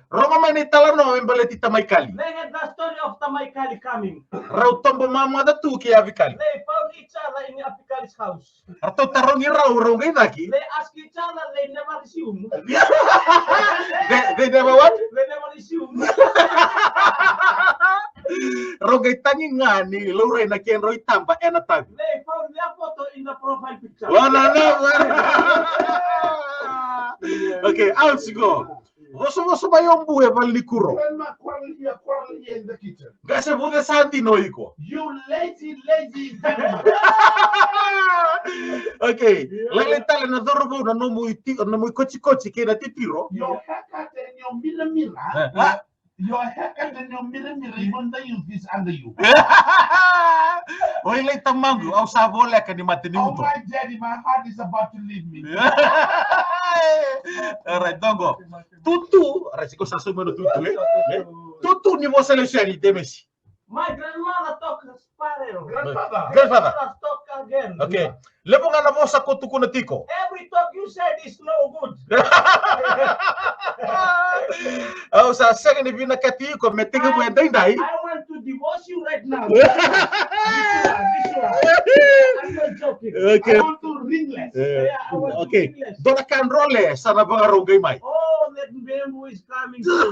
Roma may nitalano ang baleti tamaykali. They had the story of Tamaykali coming. Raw tombo mama da tu ki avikali. They found each other in Apikali's house. Ato tarongi raw ngay daki. They asked each other, they never resumed. They never what? They never resumed. Raw ngay tangi nga ni Lore na kien roy tamba enatag. They found their photo in the profile picture. Wala na. Okay, let's go. Voso ba yung buhay balikuro? Grandma quarrel here in the kitchen. Kasi buhay santi no iko. You lazy grandma. Okay, lalita na dorobo na no muy kochi kina titiro. Your haircut and your mirror. Your haircut and your mirror, even they use this under you. Oy lay tamango au sabola ka ni matini Oh uto. my daddy, my heart is about to leave me. Alright, dongo. Tutu, rasiko sa sumano tutu Tutu ni mo selesyani demesi. My grandmother talked sparrow. Grandfather. Talk again. Okay. Lepo nga na mo sa kutuko na tiko. Every talk you said is no good. Au sa second if you nakati ko metega mo endai dai. I want to divorce you right now. I'm not joking. Okay. I want to ringless. Yeah, I want to Okay. ringless. Dona kan role sa nabanga rongay mai. Oh, that memo is coming soon.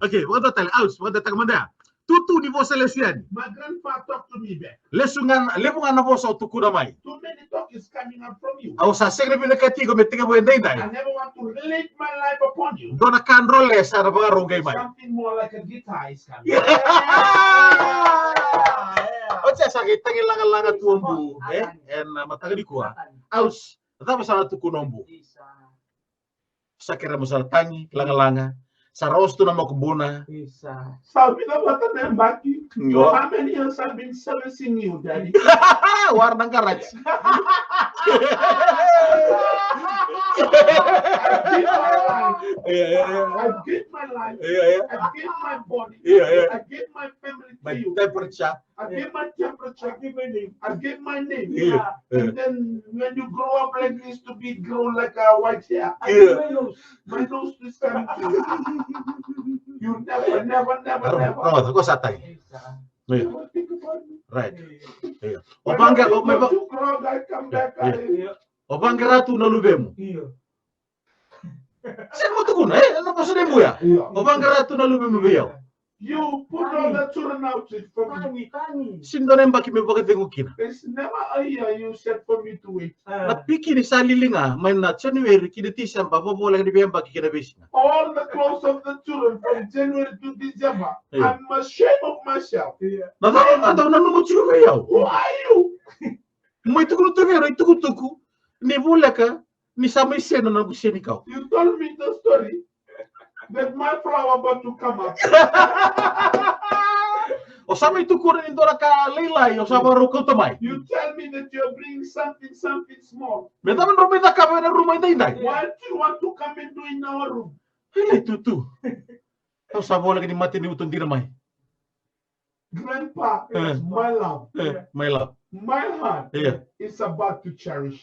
Okay, wada tali aus, wada tagamanda. Tutu ni vo selesyani. My grandpa talked to me back. Lesungan lepungan na vo sa tukuna mai. Too many talk is coming out from you. Au sa second if you nakati ko metega mo endai dai. I never want to relate my life upon you. Dona kan role sa nabanga rongay mai. Something more like a guitar is coming. Ocha sa kita langa tuombu, en matagadi kuah. Aus, tama sa tukunombu. Sa kira mo sa tangi, langa sa rosto na makubuna. Sabi na bata na baki. Yo. How many years I've been servicing you, daddy? Warnang karaj. I give my life. Yeah. I give my body. Yeah. I give my family to My you. temperature. I give my temperature. I give my name. I give my name. Yeah. And then when you grow up like this to be grown like a white hair, my nose is coming to you. You never. No, ko sa tay. Yeah. Never think about me. Right. Yeah. When Obanga, you grow, I come back. obanga ratu na lubemu. Sen mo tukuna, ano pa sa demo ya? Obanga ratu na lubemu biyaw. You put all the children out for me. Sindo na mbaki me bakit ngukina. It's never a year you said for me to wait. Napiki ni sa lilinga, may na January kinitisa papobola ni biyang baki kinabesina. All the clothes of the children from January to December. Yeah. I'm ashamed of myself. Nadaw na numot siya biyaw. Who are you? May tukul tukero, itukutuku. Ni bula ka, ni sa may seno na gusto ikaw. You told me the story that my flower about to come up. O sa may tukuran ito na kalaylay, o sa mga rukaw tamay. You tell me that you're bringing something small. May taman rumay na kami na rumay na inay. Why do you want to come and do in our room? Ay, tutu. O sa bola ka ni mati ni utong dinamay. Grandpa, my love, May love. my heart Yeah. is about to cherish.